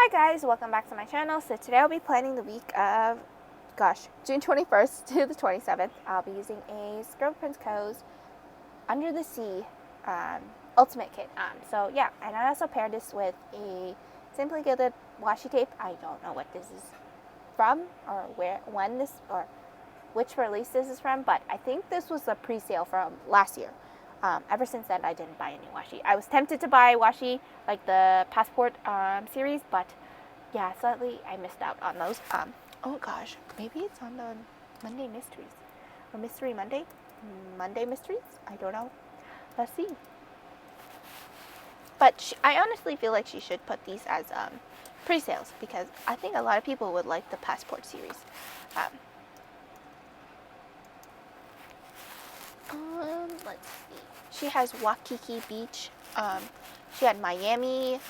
Hi guys, welcome back to my channel. So today I'll be planning the week of, June 21st to the 27th. I'll be using a Scrub Prince Co's Under the Sea Ultimate Kit. So yeah, and I also paired this with a Simply Gilded washi tape. I don't know what this is from or which release this is from, but I think this was a pre-sale from last year. Ever since then, I didn't buy any washi. I was tempted to buy washi, like the Passport series, but yeah, sadly, I missed out on those. Oh gosh, maybe it's on the Monday Mysteries. Or Mystery Monday? Monday Mysteries? I don't know. Let's see. But I honestly feel like she should put these as pre-sales, because I think a lot of people would like the Passport series. Let's see. She has Waikiki Beach. She had Miami.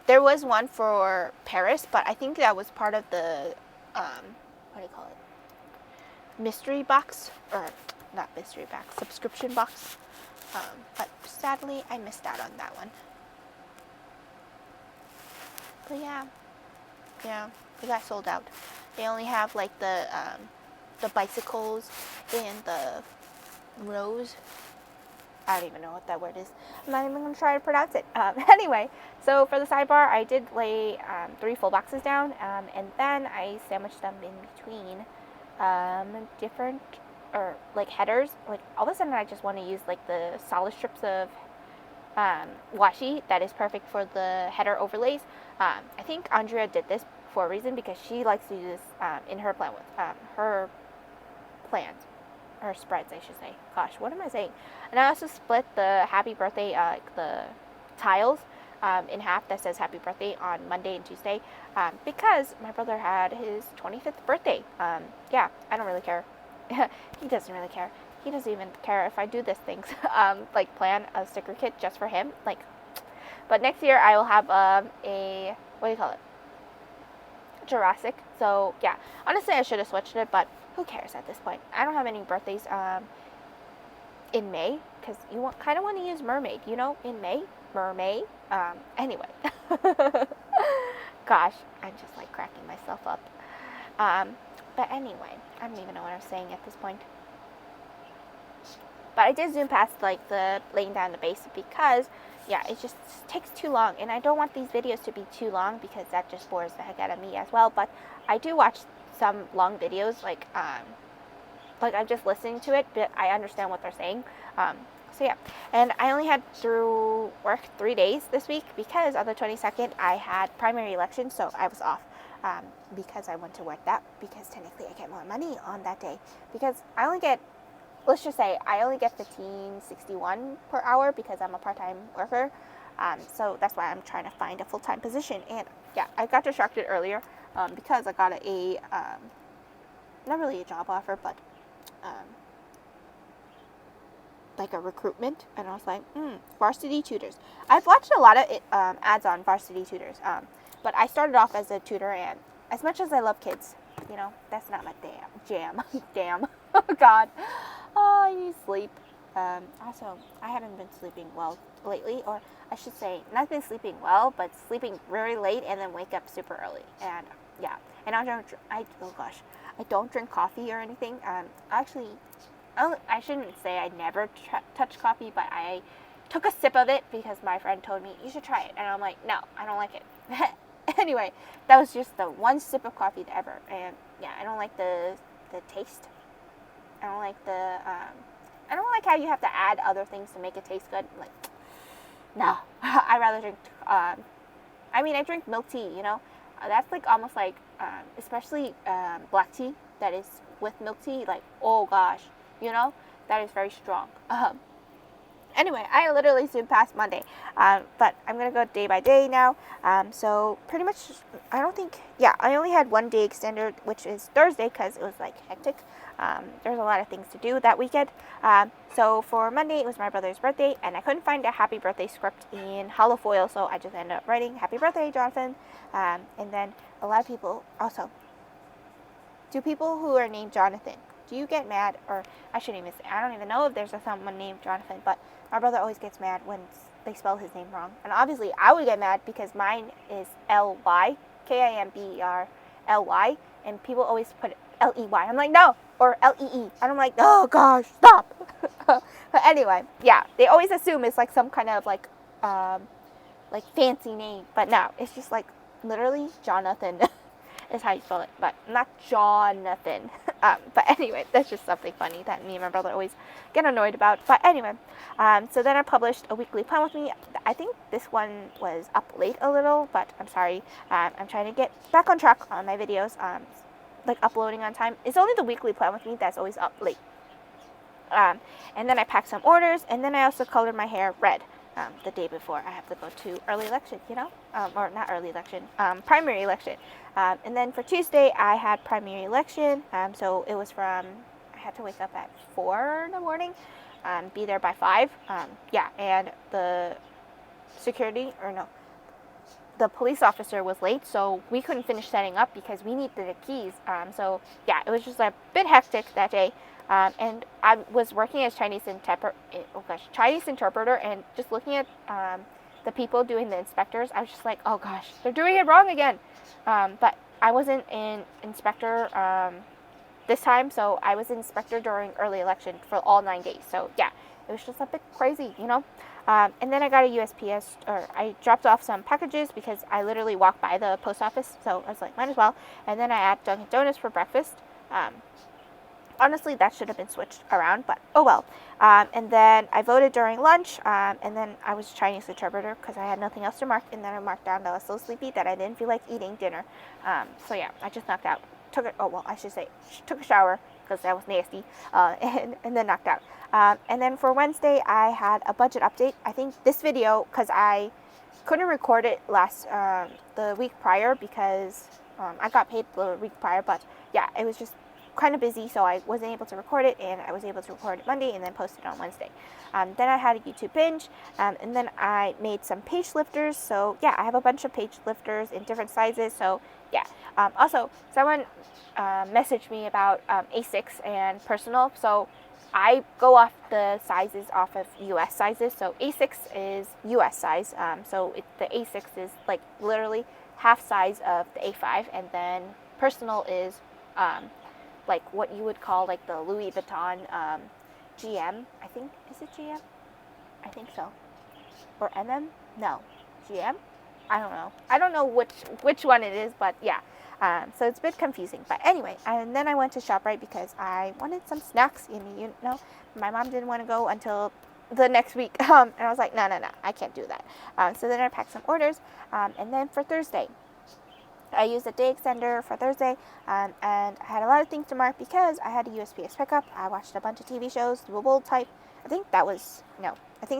There was one for Paris, but I think that was part of the what do you call it? Mystery box, or not mystery box, subscription box. But sadly, I missed out on that one. But yeah, they got sold out. They only have like the bicycles and the rose. I don't even know what that word is. I'm not even going to try to pronounce it. Anyway, so for the sidebar, I did lay 3 full boxes down, and then I sandwiched them in between different, or like headers. Like all of a sudden, I just want to use like the solid strips of washi that is perfect for the header overlays. I think Andrea did this for a reason, because she likes to use this in her plan with her plans. Or spreads, I should say. Gosh, what am I saying? And I also split the happy birthday, the tiles in half that says happy birthday on Monday and Tuesday, because my brother had his 25th birthday. Yeah, I don't really care. He doesn't really care. He doesn't even care if I do these things, like plan a sticker kit just for him. Like, but next year I will have a, what do you call it? Jurassic. So yeah, honestly I should have switched it, but who cares at this point? I don't have any birthdays in May, because you kind of want to use mermaid, you know, in May. Mermaid. Anyway. Gosh, I'm just like cracking myself up. But anyway, I don't even know what I'm saying at this point. But I did zoom past like the laying down the base, because yeah, it just takes too long, and I don't want these videos to be too long, because that just bores the heck out of me as well. But I do watch some long videos, like I'm just listening to it, but I understand what they're saying. So yeah, and I only had through work 3 days this week, because on the 22nd I had primary election, so I was off. Because I went to work that, because technically I get more money on that day, because I only get, let's just say I only get $15.61 per hour, because I'm a part-time worker. So that's why I'm trying to find a full-time position. And yeah, I got distracted earlier because I got a not really a job offer, but like a recruitment, and I was like, varsity tutors. I've watched a lot of ads on varsity tutors, but I started off as a tutor, and as much as I love kids, you know, that's not my jam. Damn. Oh God. Oh, I need sleep. Also, I haven't been sleeping well lately, or I should say, not been sleeping well, but sleeping very late and then wake up super early. And yeah, and I don't drink coffee or anything. Actually, I shouldn't say I never touch coffee, but I took a sip of it because my friend told me you should try it, and I'm like, no, I don't like it. Anyway, that was just the one sip of coffee ever, and yeah, I don't like the taste. I don't like I don't like how you have to add other things to make it taste good. Like, no, I rather drink. I drink milk tea. You know, that's like almost like, especially black tea that is with milk tea. Like, oh gosh, you know, that is very strong. Anyway, I literally zoomed past Monday, but I'm going to go day by day now. So pretty much, I only had 1 day extended, which is Thursday, because it was like hectic. There's a lot of things to do that weekend. So for Monday, it was my brother's birthday, and I couldn't find a happy birthday script in hollow foil, so I just ended up writing happy birthday, Jonathan. And then a lot of people also, do people who are named Jonathan, do you get mad? Or I shouldn't even say, I don't even know if there's someone named Jonathan, but my brother always gets mad when they spell his name wrong. And obviously I would get mad because mine is L-Y, Kimberly, and people always put Ley. I'm like, no, or Lee, and I'm like, oh gosh, stop. But anyway, yeah, they always assume it's like some kind of like fancy name, but no, it's just like literally Jonathan is how you spell it, but not Jonathan. But anyway, that's just something funny that me and my brother always get annoyed about. But anyway, so then I published a weekly plan with me. I think this one was up late a little, but I'm sorry. I'm trying to get back on track on my videos, like uploading on time. It's only the weekly plan with me that's always up late. And then I packed some orders, and then I also colored my hair red. The day before I have to go to early election, or not early election, primary election. And then for Tuesday, I had primary election. So it was I had to wake up at 4 in the morning, be there by 5. And the police officer was late, so we couldn't finish setting up because we needed the keys. So yeah, it was just a bit hectic that day. And I was working as Chinese interpreter, and just looking at the people doing the inspectors, I was just like, oh gosh, they're doing it wrong again. But I wasn't an inspector this time, so I was an inspector during early election for all 9 days. So yeah, it was just a bit crazy, And then I got a USPS, or I dropped off some packages because I literally walked by the post office, so I was like, might as well. And then I had Dunkin' Donuts for breakfast. Honestly, that should have been switched around, but oh well. And then I voted during lunch, and then I was Chinese interpreter because I had nothing else to mark, and then I marked down that I was so sleepy that I didn't feel like eating dinner. So yeah, I just knocked out. Took a shower because that was nasty, and then knocked out. And then for Wednesday, I had a budget update. I think this video, because I couldn't record it the week prior because I got paid the week prior, but yeah, it was just kind of busy, so I wasn't able to record it, and I was able to record it Monday and then post it on Wednesday. Then I had a YouTube binge, and then I made some page lifters. So yeah, I have a bunch of page lifters in different sizes. So yeah. Also, someone messaged me about A6 and personal. So I go off the sizes off of US sizes. So A6 is US size. So the A6 is like literally half size of the A5, and then personal is like what you would call like the Louis Vuitton GM, I think. Is it GM? I think so. Or MM? No. GM? I don't know. I don't know which one it is, but yeah. So it's a bit confusing. But anyway, and then I went to ShopRite because I wanted some snacks. My mom didn't want to go until the next week. And I was like, no, I can't do that. So then I packed some orders. And then for Thursday, I used a day extender for Thursday, and I had a lot of things to mark because I had a USPS pickup. I watched a bunch of TV shows, the Bold Type. I think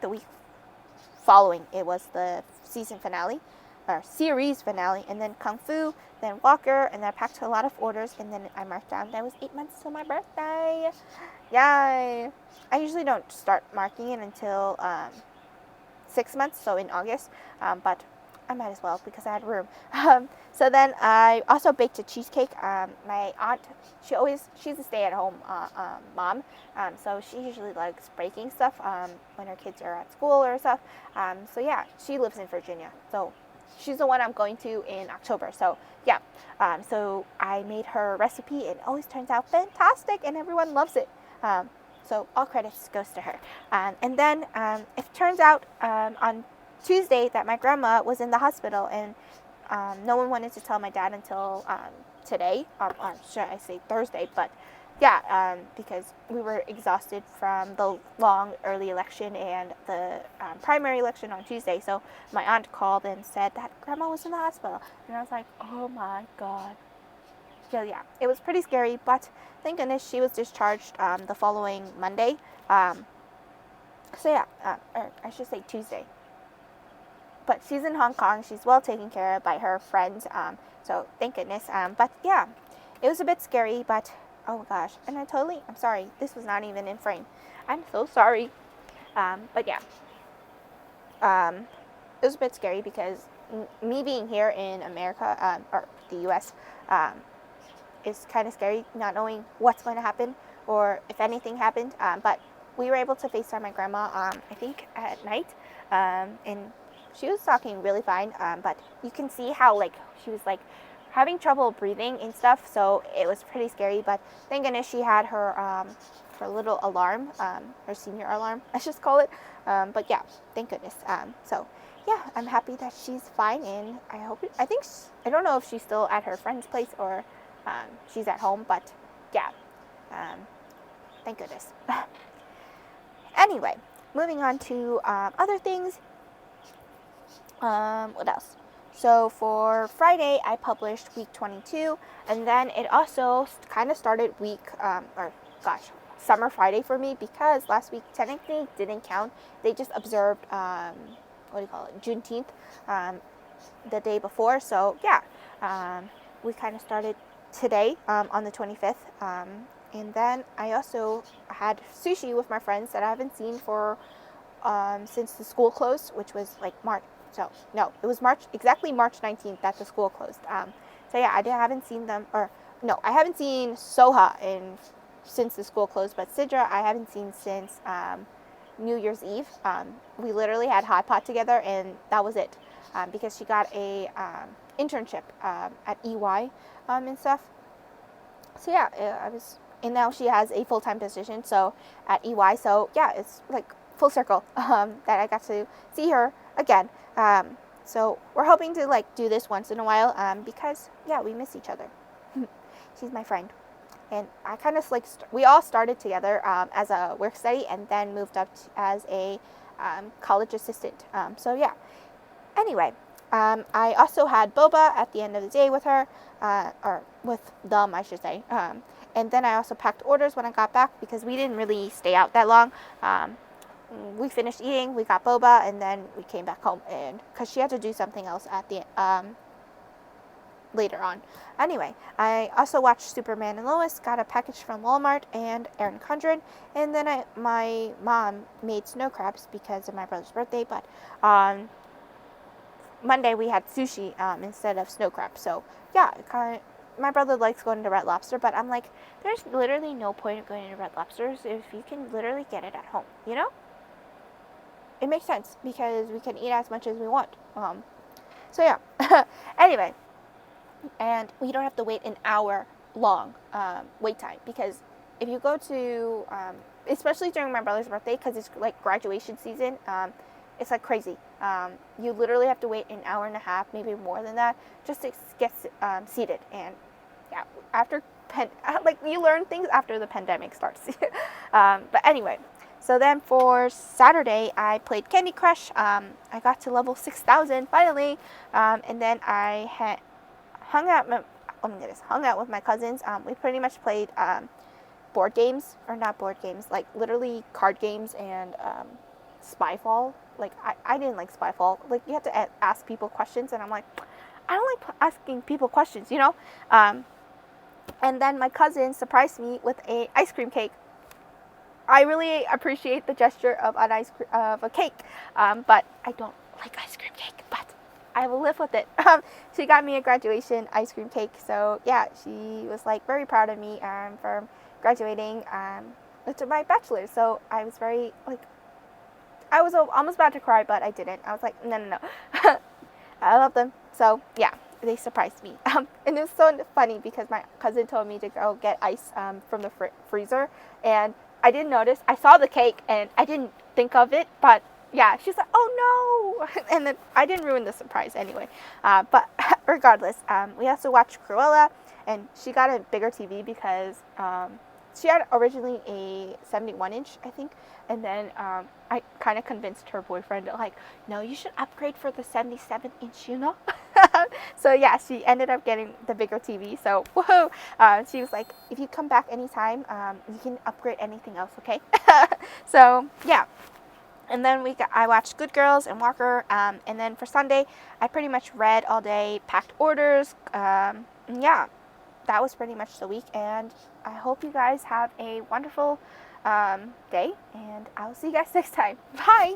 the week following it was the season finale, or series finale, and then Kung Fu, then Walker, and then I packed a lot of orders, and then I marked down that it was 8 months till my birthday. Yay! I usually don't start marking it until 6 months, so in August, but I might as well because I had room. So then I also baked a cheesecake. My aunt, she's a stay-at-home mom, so she usually likes baking stuff when her kids are at school or stuff. So yeah, she lives in Virginia, so she's the one I'm going to in October. So yeah, so I made her recipe, and it always turns out fantastic, and everyone loves it. So all credits goes to her. And then it turns out on Tuesday that my grandma was in the hospital, and no one wanted to tell my dad until today, or should I say Thursday, but yeah, because we were exhausted from the long early election and the primary election on Tuesday. So my aunt called and said that grandma was in the hospital, and I was like, oh my god. So yeah, it was pretty scary, but thank goodness she was discharged the following Monday. So yeah, or I should say Tuesday. But she's in Hong Kong. She's well taken care of by her friends. So thank goodness. But yeah, it was a bit scary. But oh gosh, and I'm sorry. This was not even in frame. I'm so sorry. But yeah, it was a bit scary because me being here in America, or the U.S., is kind of scary, not knowing what's going to happen or if anything happened. But we were able to FaceTime my grandma, I think at night, and she was talking really fine, but you can see how like she was like having trouble breathing and stuff, so it was pretty scary. But thank goodness she had her little alarm, her senior alarm, I just call it. But yeah, thank goodness. So yeah, I'm happy that she's fine, and I don't know if she's still at her friend's place or she's at home, but yeah, thank goodness. Anyway, moving on to other things. What else? So for Friday, I published week 22, and then it also kind of started Summer Friday for me, because last week technically didn't count. They just observed, Juneteenth, the day before. So yeah, we kind of started today on the 25th. And then I also had sushi with my friends that I haven't seen for since the school closed, which was like March. So no, it was exactly March 19th that the school closed. So yeah, I haven't seen them, I haven't seen Soha since the school closed, but Sidra I haven't seen since New Year's Eve. We literally had hot pot together, and that was it, because she got a internship at EY and stuff. So yeah, and now she has a full-time position at EY. So yeah, it's like full circle that I got to see her again. So we're hoping to like do this once in a while, because yeah, we miss each other. She's my friend, and I kind of we all started together as a work study, and then moved up as a college assistant. So yeah. Anyway, I also had boba at the end of the day with her, or with them, I should say. And then I also packed orders when I got back, because we didn't really stay out that long. We finished eating, we got boba, and then we came back home, and because she had to do something else at the later on. Anyway, I also watched Superman and Lois, got a package from Walmart and Erin Condren, and then my mom made snow crabs because of my brother's birthday, but on Monday we had sushi instead of snow crab. So yeah, my brother likes going to Red Lobster, but I'm like, there's literally no point in going to Red Lobsters if you can literally get it at home, you know? It makes sense, because we can eat as much as we want. So yeah. Anyway, and we don't have to wait an hour long wait time, because if you go to, especially during my brother's birthday, because it's like graduation season, it's like crazy. You literally have to wait an hour and a half, maybe more than that, just to get seated. And yeah, you learn things after the pandemic starts. But anyway, so then for Saturday, I played Candy Crush. I got to level 6,000 finally, and then I hung out with my cousins. We pretty much played board games, or not board games, like literally card games and Spyfall. Like I didn't like Spyfall. Like you have to ask people questions, and I'm like, I don't like asking people questions, you know. And then my cousin surprised me with a ice cream cake. I really appreciate the gesture of a cake, but I don't like ice cream cake. But I will live with it. She got me a graduation ice cream cake, so yeah, she was like very proud of me for graduating with my bachelor's. So I was very like, I was almost about to cry, but I didn't. I was like, no. I love them. So yeah, they surprised me. And it was so funny because my cousin told me to go get ice from the freezer, and I didn't notice. I saw the cake and I didn't think of it, but yeah, she's like, oh no. And then I didn't ruin the surprise anyway. But regardless, we also watched Cruella, and she got a bigger TV because she had originally a 71-inch, I think, and then I kind of convinced her boyfriend, like, no, you should upgrade for the 77-inch, you know? So yeah, she ended up getting the bigger TV, so woohoo! She was like, if you come back anytime, you can upgrade anything else, okay? So yeah. And then I watched Good Girls and Walker, and then for Sunday, I pretty much read all day, packed orders, yeah. That was pretty much the week, and I hope you guys have a wonderful day, and I'll see you guys next time. Bye!